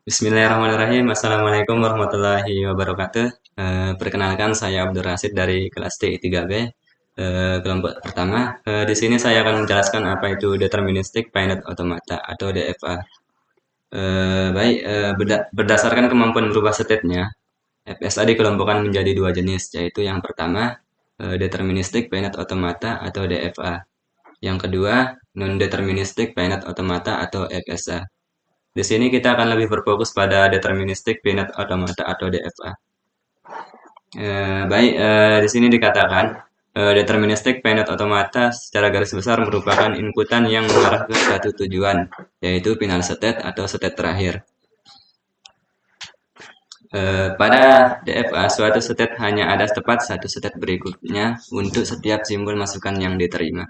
Bismillahirrahmanirrahim. Assalamualaikum warahmatullahi wabarakatuh. Perkenalkan saya Abdul Rasid dari kelas T3B, kelompok pertama. Di sini saya akan menjelaskan apa itu Deterministic Finite Automata atau DFA. Berdasarkan kemampuan berubah state-nya, FSA dikelompokkan menjadi dua jenis, yaitu yang pertama Deterministic Finite Automata atau DFA. Yang kedua Non-Deterministic Finite Automata atau FSA. Di sini kita akan lebih berfokus pada Deterministic Finite Automata atau DFA. Di sini dikatakan Deterministic Finite Automata secara garis besar merupakan inputan yang mengarah ke suatu tujuan, yaitu final state atau state terakhir. Pada DFA, suatu state hanya ada tepat satu state berikutnya untuk setiap simbol masukan yang diterima.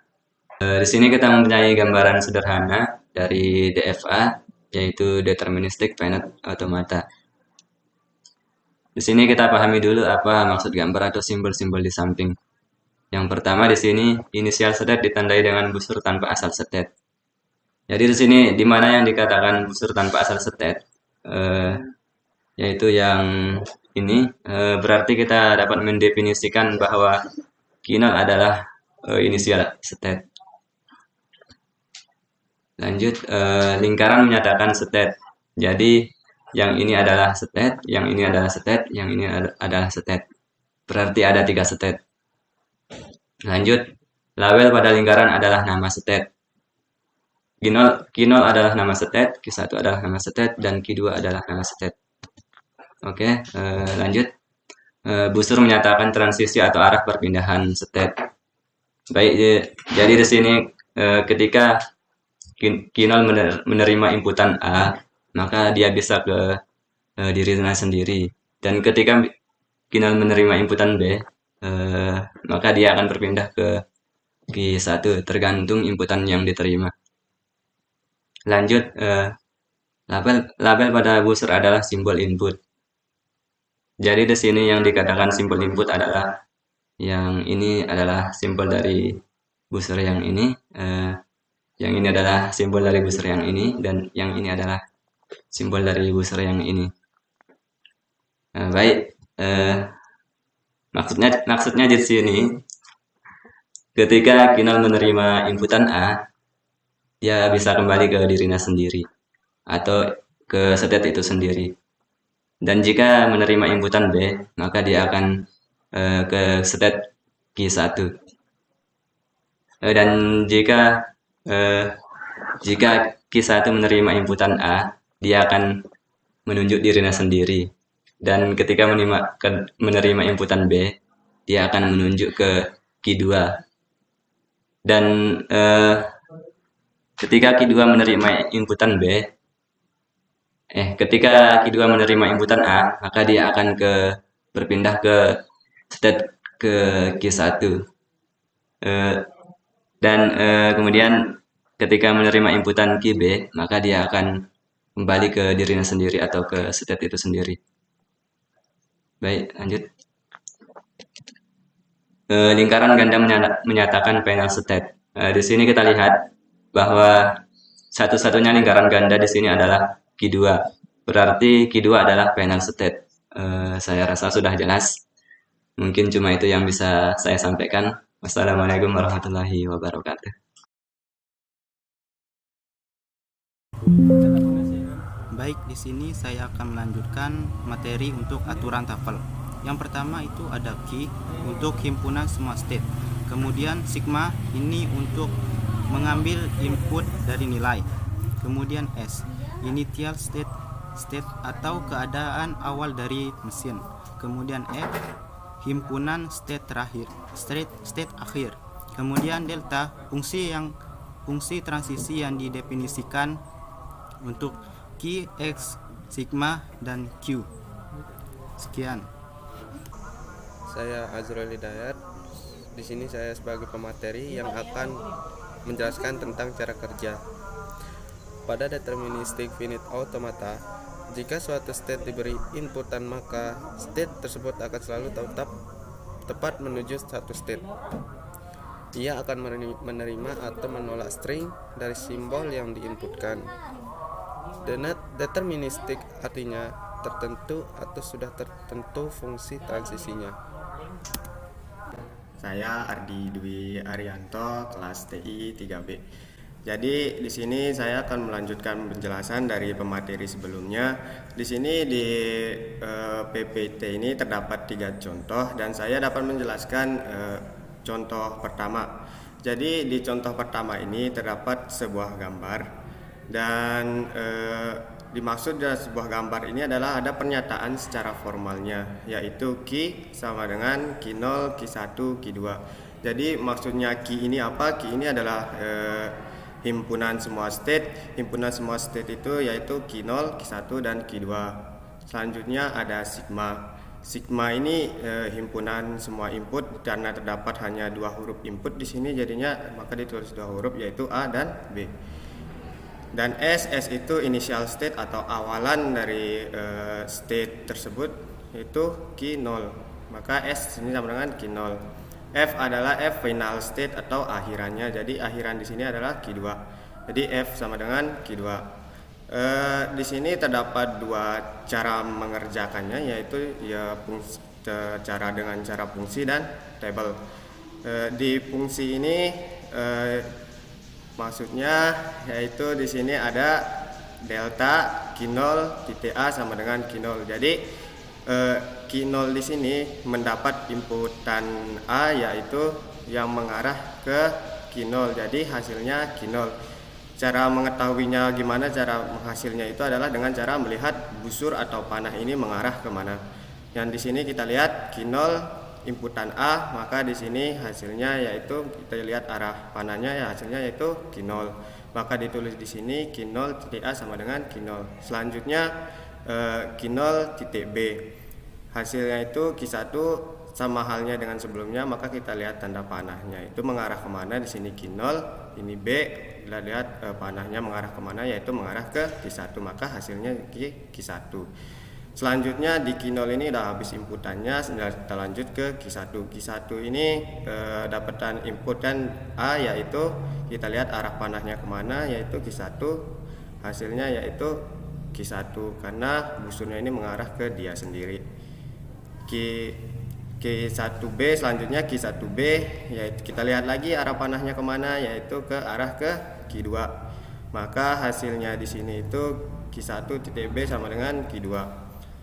Di sini kita mempunyai gambaran sederhana dari DFA, yaitu Deterministic Finite Automata. Di sini kita pahami dulu apa maksud gambar atau simbol-simbol di samping. Yang pertama di sini initial state ditandai dengan busur tanpa asal state. Jadi di sini di mana yang dikatakan busur tanpa asal state, yaitu yang ini, berarti kita dapat mendefinisikan bahwa Q0 adalah initial state. Lanjut, lingkaran menyatakan state. Jadi yang ini adalah state, yang ini adalah state, yang ini adalah state. Berarti ada 3 state. Lanjut, label pada lingkaran adalah nama state. Q0 adalah nama state, Q1 adalah nama state, dan Q2 adalah nama state. Oke, lanjut. Busur menyatakan transisi atau arah perpindahan state. Baik, jadi di sini ketika Q0 menerima inputan A, maka dia bisa ke dirinya sendiri. Dan ketika Q0 menerima inputan B, maka dia akan berpindah ke Q1 tergantung inputan yang diterima. Lanjut, label pada busur adalah simbol input. Jadi di sini yang dikatakan simbol input adalah yang ini adalah simbol dari busur yang ini, yang ini adalah simbol dari busur yang ini, dan yang ini adalah simbol dari busur yang ini. Maksudnya di sini ketika Q0 menerima inputan A, dia bisa kembali ke dirinya sendiri atau ke state itu sendiri. Dan jika menerima inputan B, maka dia akan ke state Q1. Dan jika Q1 menerima inputan A, dia akan menunjuk dirinya sendiri. Dan ketika menerima inputan B, dia akan menunjuk ke Q2. Dan ketika Q2 menerima inputan B, ketika Q2 menerima inputan A, maka dia akan berpindah ke state ke Q1. Dan kemudian ketika menerima inputan QB, maka dia akan kembali ke dirinya sendiri atau ke state itu sendiri. Baik, lanjut. Lingkaran ganda menyatakan final state. Di sini kita lihat bahwa satu-satunya lingkaran ganda di sini adalah Q2. Berarti Q2 adalah final state. Saya rasa sudah jelas. Mungkin cuma itu yang bisa saya sampaikan. Wassalamualaikum warahmatullahi wabarakatuh. Baik, di sini saya akan melanjutkan materi untuk aturan TOEFL. Yang pertama itu ada Q untuk himpunan semua state. Kemudian sigma ini untuk mengambil input dari nilai. Kemudian S, initial state atau keadaan awal dari mesin. Kemudian F, himpunan state terakhir, state akhir. Kemudian delta, fungsi transisi yang didefinisikan untuk Q, X, sigma, dan Q. Sekian. Saya Azrul Hidayat. Di sini saya sebagai pemateri yang akan menjelaskan tentang cara kerja. Pada Deterministic Finite Automata, jika suatu state diberi inputan, maka state tersebut akan selalu tepat menuju satu state. Ia akan menerima atau menolak string dari simbol yang diinputkan. Deterministik artinya tertentu atau sudah tertentu fungsi transisinya. Saya Ardi Dwi Arianto, kelas TI 3B. Jadi di sini saya akan melanjutkan penjelasan dari pemateri sebelumnya. Di sini di PPT ini terdapat 3 contoh dan saya dapat menjelaskan contoh pertama. Jadi di contoh pertama ini terdapat sebuah gambar dan dimaksud dari sebuah gambar ini adalah ada pernyataan secara formalnya, yaitu Q sama dengan Q0, Q1, Q2. Jadi maksudnya Q ini apa? Q ini adalah himpunan semua state. Himpunan semua state itu yaitu Q0, Q1, dan Q2. Selanjutnya ada sigma. Sigma ini himpunan semua input, karena terdapat hanya 2 huruf input di sini, jadinya maka ditulis 2 huruf yaitu A dan B. Dan S itu initial state atau awalan dari state tersebut, itu Q0. Maka S ini sama dengan Q0. F adalah final state atau akhirannya. Jadi akhiran di sini adalah Q2. Jadi F sama dengan Q2. Di sini terdapat 2 cara mengerjakannya, yaitu cara dengan cara fungsi dan tabel. Di fungsi ini maksudnya yaitu di sini ada delta Q0 titik A sama dengan Q0. Jadi Q0 di sini mendapat inputan A, yaitu yang mengarah ke Q0. Jadi hasilnya Q0. Cara mengetahuinya gimana cara menghasilnya itu adalah dengan cara melihat busur atau panah ini mengarah kemana. Yang di sini kita lihat Q0 inputan A, maka di sini hasilnya yaitu kita lihat arah panahnya, ya hasilnya yaitu Q0. Maka ditulis di sini Q0 titik A sama dengan Q0. Selanjutnya Q0 titik B. Hasilnya itu Q1 sama halnya dengan sebelumnya, maka kita lihat tanda panahnya itu mengarah kemana. Di sini Q0, ini B. Kita lihat panahnya mengarah kemana, yaitu mengarah ke Q1, maka hasilnya Q1. Selanjutnya di Q0 ini udah habis inputannya, kita lanjut ke Q1. Q1 ini dapatan inputan A, yaitu kita lihat arah panahnya kemana, yaitu Q1. Hasilnya yaitu Q1 karena busurnya ini mengarah ke dia sendiri. Q1B, selanjutnya Q1B, yaitu kita lihat lagi arah panahnya kemana, yaitu ke arah ke Q2. Maka hasilnya di sini itu Q1 titik B sama dengan Q2.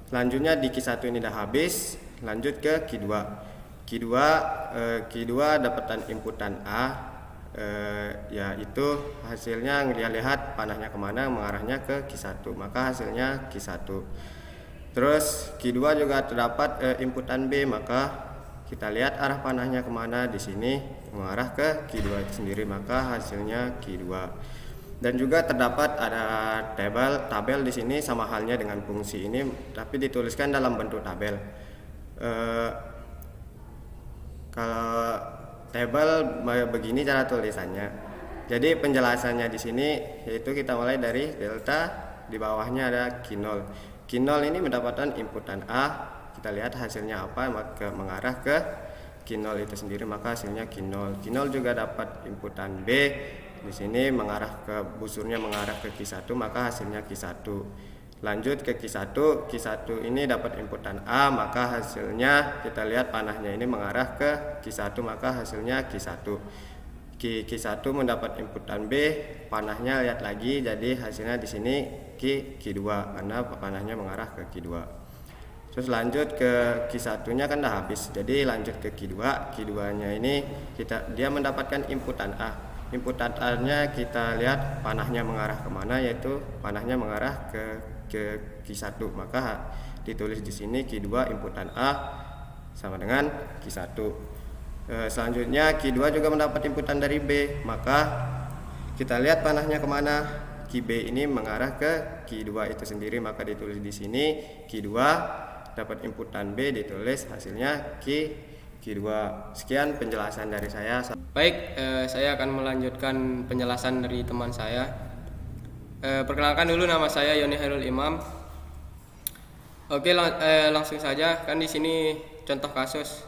Selanjutnya di Q1 ini udah habis, lanjut ke Q2. Q2 dapatan inputan A, yaitu hasilnya lihat panahnya kemana, mengarahnya ke Q1, maka hasilnya Q1. Terus Q2 juga terdapat inputan B, maka kita lihat arah panahnya kemana, di sini mengarah ke Q2 itu sendiri, maka hasilnya Q2. Dan juga terdapat ada tabel di sini sama halnya dengan fungsi ini, tapi dituliskan dalam bentuk tabel. Kalau tabel begini cara tulisannya. Jadi penjelasannya di sini yaitu kita mulai dari delta, di bawahnya ada Q0. Q0 ini mendapatkan inputan A, kita lihat hasilnya apa, maka mengarah ke Q0 itu sendiri, maka hasilnya Q0. Q0 juga dapat inputan B, di sini mengarah ke busurnya mengarah ke Q1, maka hasilnya Q1. Lanjut ke Q1. Q1 ini dapat inputan A, maka hasilnya kita lihat panahnya ini mengarah ke Q1, maka hasilnya Q1. Q1 mendapat inputan B, panahnya lihat lagi, jadi hasilnya di sini Q2 karena panahnya mengarah ke Q2. Terus lanjut ke Q1-nya kan udah habis, jadi lanjut ke Q2. Q2-nya ini dia mendapatkan inputan A. Inputan A-nya kita lihat panahnya mengarah kemana, yaitu panahnya mengarah ke Q1, maka ditulis di sini Q2 inputan A sama dengan Q1. Selanjutnya Q2 juga mendapat inputan dari B, maka kita lihat panahnya kemana, QB ini mengarah ke Q2 itu sendiri, maka ditulis di sini Q2 dapat inputan B, ditulis hasilnya Q2. Sekian penjelasan dari saya. Baik, saya akan melanjutkan penjelasan dari teman saya. Perkenalkan dulu, nama saya Yoni Hairul Imam. Oke, langsung saja. Kan di sini contoh kasus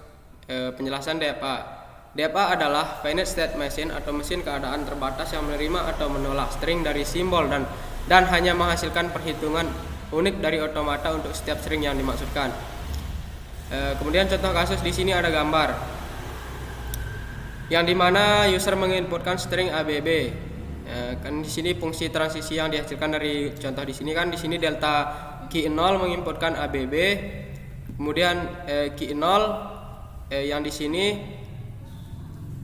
penjelasan DFA. DFA adalah finite state machine atau mesin keadaan terbatas yang menerima atau menolak string dari simbol dan dan hanya menghasilkan perhitungan unik dari otomata untuk setiap string yang dimaksudkan. Kemudian contoh kasus di sini ada gambar yang dimana user menginputkan string ABB. Kan di sini fungsi transisi yang dihasilkan dari contoh di sini kan, di sini delta key 0 menginputkan ABB, kemudian key 0 yang di sini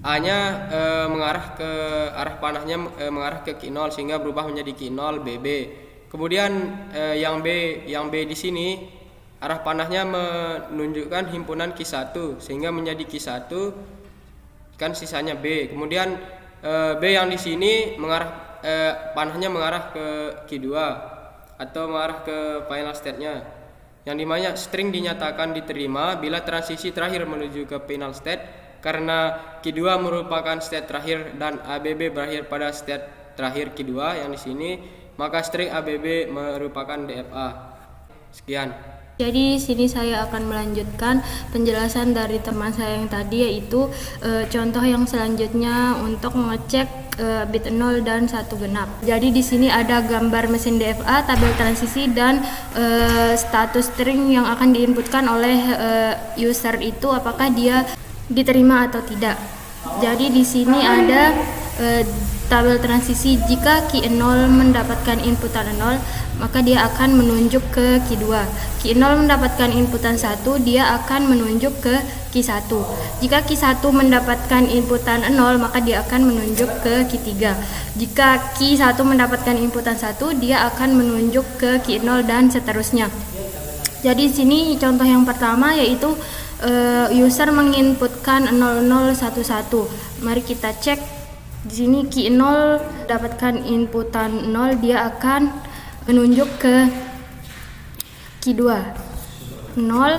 A-nya mengarah ke arah panahnya mengarah ke key 0 sehingga berubah menjadi key 0 BB. Kemudian yang B di sini arah panahnya menunjukkan himpunan key 1 sehingga menjadi key 1 kan sisanya B. Kemudian B yang di sini mengarah panahnya mengarah ke key 2 atau mengarah ke final state-nya. Yang dimana string dinyatakan diterima bila transisi terakhir menuju ke final state, karena key 2 merupakan state terakhir dan ABB berakhir pada state terakhir key 2 yang di sini, maka string ABB merupakan DFA. Sekian. Jadi sini saya akan melanjutkan penjelasan dari teman saya yang tadi, yaitu contoh yang selanjutnya untuk mengecek bit 0 dan 1 genap. Jadi di sini ada gambar mesin DFA, tabel transisi dan status string yang akan diinputkan oleh user itu apakah dia diterima atau tidak. Jadi di sini ada tabel transisi. Jika key 0 mendapatkan inputan 0, maka dia akan menunjuk ke key 2. Key 0 mendapatkan inputan 1, dia akan menunjuk ke key 1. Jika key 1 mendapatkan inputan 0, maka dia akan menunjuk ke key 3. Jika key 1 mendapatkan inputan 1, dia akan menunjuk ke key 0 dan seterusnya. Jadi sini contoh yang pertama yaitu user menginputkan 0011. Mari kita cek. Di sini key 0 dapatkan inputan 0, dia akan menunjuk ke key 2 0.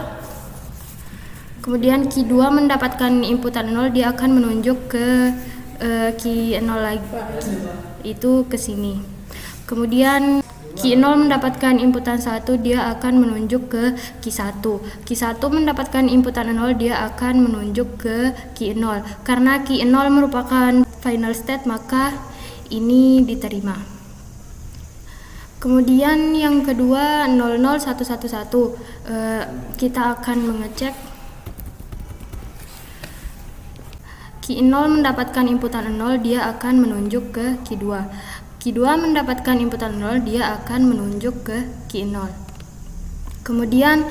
Kemudian key 2 mendapatkan inputan 0, dia akan menunjuk ke key 0 lagi, itu ke sini. Kemudian key 0 mendapatkan inputan 1, dia akan menunjuk ke key 1. Key 1 mendapatkan inputan 0, dia akan menunjuk ke key 0. Karena key 0 merupakan final state, maka ini diterima. Kemudian yang kedua 00111, kita akan mengecek. Key 0 mendapatkan inputan 0, dia akan menunjuk ke key 2. Key 2 mendapatkan inputan 0, dia akan menunjuk ke key 0. Kemudian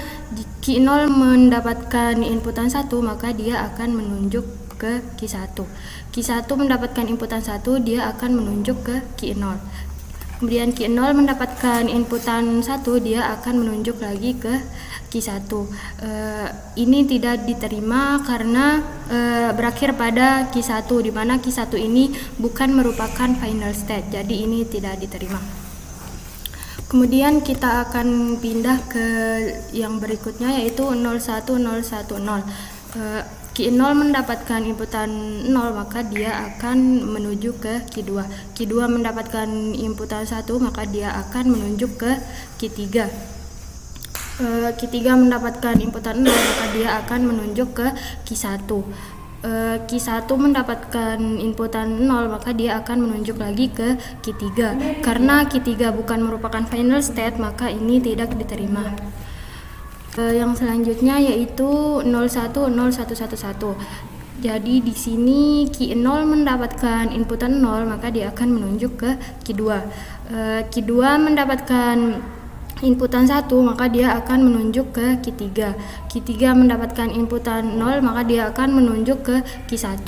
key 0 mendapatkan inputan 1, maka dia akan menunjuk ke key 1. Key 1 mendapatkan inputan 1, dia akan menunjuk ke key 0. Kemudian key 0 mendapatkan inputan 1, dia akan menunjuk lagi ke key 1. Ini tidak diterima karena berakhir pada key 1, di mana key 1 ini bukan merupakan final state. Jadi ini tidak diterima. Kemudian kita akan pindah ke yang berikutnya yaitu 01010. Key 0 mendapatkan inputan 0, maka dia akan menuju ke key 2. Key 2 mendapatkan inputan 1, maka dia akan menunjuk ke key 3. Key 3 mendapatkan inputan 0, maka dia akan menunjuk ke key 1. Key 1 mendapatkan inputan 0, maka dia akan menunjuk lagi ke key 3. Karena key 3 bukan merupakan final state, maka ini tidak diterima. Yang selanjutnya yaitu 010111. Jadi di sini key 0 mendapatkan inputan 0, maka dia akan menunjuk ke key 2. Key 2 mendapatkan inputan 1, maka dia akan menunjuk ke key 3. Key 3 mendapatkan inputan 0, maka dia akan menunjuk ke key 1.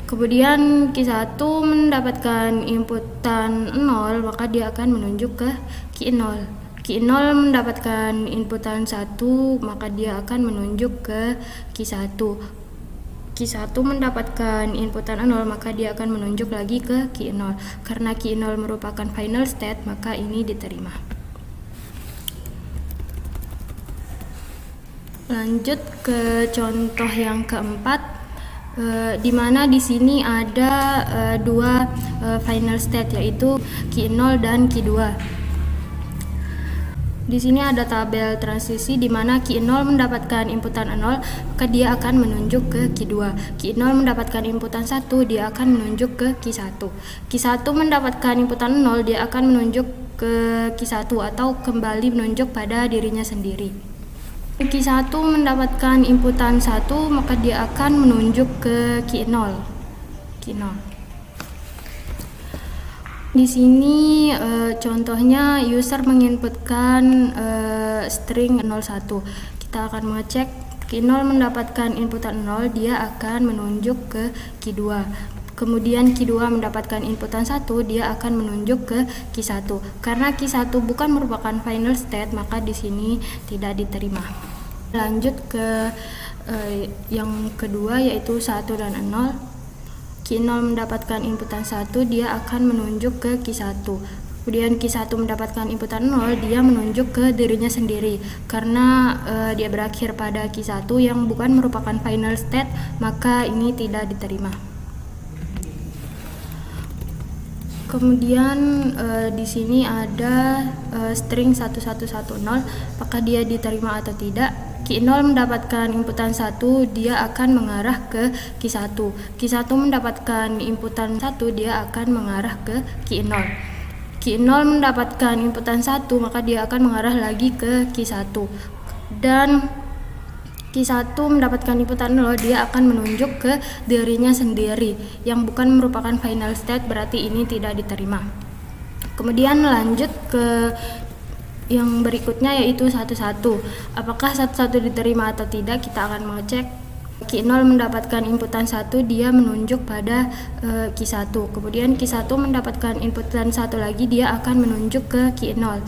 Kemudian key 1 mendapatkan inputan 0, maka dia akan menunjuk ke key 0. Key 0 mendapatkan inputan 1, maka dia akan menunjuk ke key 1. Key 1 mendapatkan inputan 0, maka dia akan menunjuk lagi ke key 0. Karena key 0 merupakan final state, maka ini diterima. Lanjut ke contoh yang keempat, di mana di sini ada dua final state, yaitu key 0 dan key 2. Di sini ada tabel transisi di mana key 0 mendapatkan inputan 0, maka dia akan menunjuk ke key 2. Key 0 mendapatkan inputan 1, dia akan menunjuk ke key 1. Key 1 mendapatkan inputan 0, dia akan menunjuk ke Q1 atau kembali menunjuk pada dirinya sendiri. Q1 mendapatkan inputan 1, maka dia akan menunjuk ke Q0. Di sini contohnya user menginputkan string 01. Kita akan mengecek Q0 mendapatkan inputan 0, dia akan menunjuk ke Q2. Kemudian Q2 mendapatkan inputan 1, dia akan menunjuk ke Q1. Karena Q1 bukan merupakan final state, maka di sini tidak diterima. Lanjut ke yang kedua, yaitu 1 dan 0. Q0 mendapatkan inputan 1, dia akan menunjuk ke Q1. Kemudian Q1 mendapatkan inputan 0, dia menunjuk ke dirinya sendiri. Karena dia berakhir pada Q1 yang bukan merupakan final state, maka ini tidak diterima. Kemudian di sini ada string 1110, apakah dia diterima atau tidak? Q0 mendapatkan inputan 1, dia akan mengarah ke Q1. Q1 mendapatkan inputan 1, dia akan mengarah ke Q0. Q0 mendapatkan inputan 1, maka dia akan mengarah lagi ke Q1. Dan Q1 mendapatkan inputan 0, dia akan menunjuk ke dirinya sendiri yang bukan merupakan final state, berarti ini tidak diterima. Kemudian lanjut ke yang berikutnya, yaitu 11. Apakah 11 diterima atau tidak? Kita akan mengecek. Q0 mendapatkan inputan 1, dia menunjuk pada Q1. Kemudian Q1 mendapatkan inputan 1 lagi, dia akan menunjuk ke Q0.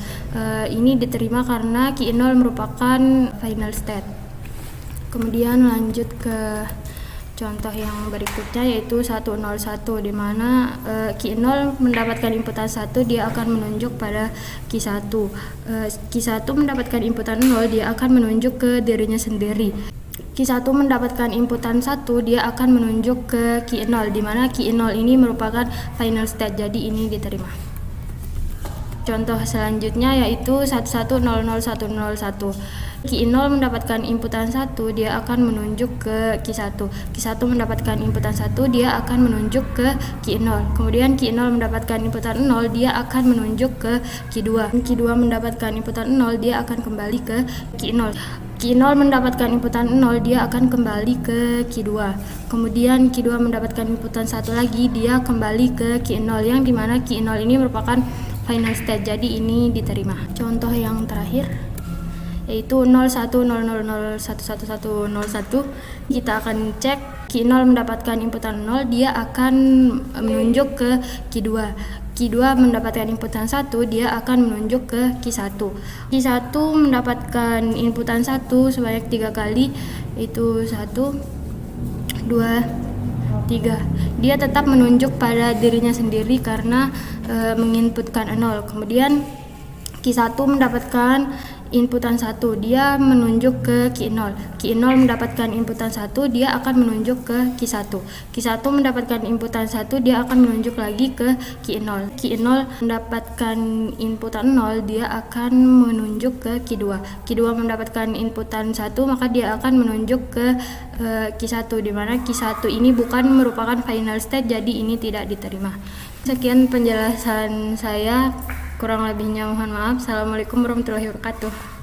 Ini diterima karena Q0 merupakan final state. Kemudian lanjut ke contoh yang berikutnya, yaitu 101, di mana Q0 mendapatkan inputan 1, dia akan menunjuk pada Q1. Q1 mendapatkan inputan 0, dia akan menunjuk ke dirinya sendiri. Q1 mendapatkan inputan 1, dia akan menunjuk ke Q0, di mana Q0 ini merupakan final state, jadi ini diterima. Contoh selanjutnya yaitu 11001101. Q0 mendapatkan inputan 1, dia akan menunjuk ke Q1. Q1 mendapatkan inputan 1, dia akan menunjuk ke Q0. Kemudian Q0 mendapatkan inputan 0, dia akan menunjuk ke Q2. Q2 mendapatkan inputan 0, dia akan kembali ke Q0. Q0 mendapatkan inputan 0, dia akan kembali ke Q2. Kemudian Q2 mendapatkan inputan 1 lagi, dia kembali ke Q0, yang dimana Q0 ini merupakan final state, jadi ini diterima. Contoh yang terakhir yaitu 0100011101. Kita akan cek Q0 mendapatkan inputan 0, dia akan menunjuk ke Q2. Q2 mendapatkan inputan 1, dia akan menunjuk ke Q1. Q1 mendapatkan inputan 1 sebanyak 3 kali, yaitu 1, 2, 3. Dia tetap menunjuk pada dirinya sendiri karena menginputkan 0. Kemudian Q1 mendapatkan inputan 1, dia menunjuk ke Q0. Q0 mendapatkan inputan 1, dia akan menunjuk ke Q1. Q1 mendapatkan inputan 1, dia akan menunjuk lagi ke Q0. Q0 mendapatkan inputan 0, dia akan menunjuk ke Q2. Q2 mendapatkan inputan 1, maka dia akan menunjuk ke Q1, di mana Q1 ini bukan merupakan final state, jadi ini tidak diterima. Sekian penjelasan saya. Kurang lebihnya mohon maaf. Assalamualaikum warahmatullahi wabarakatuh.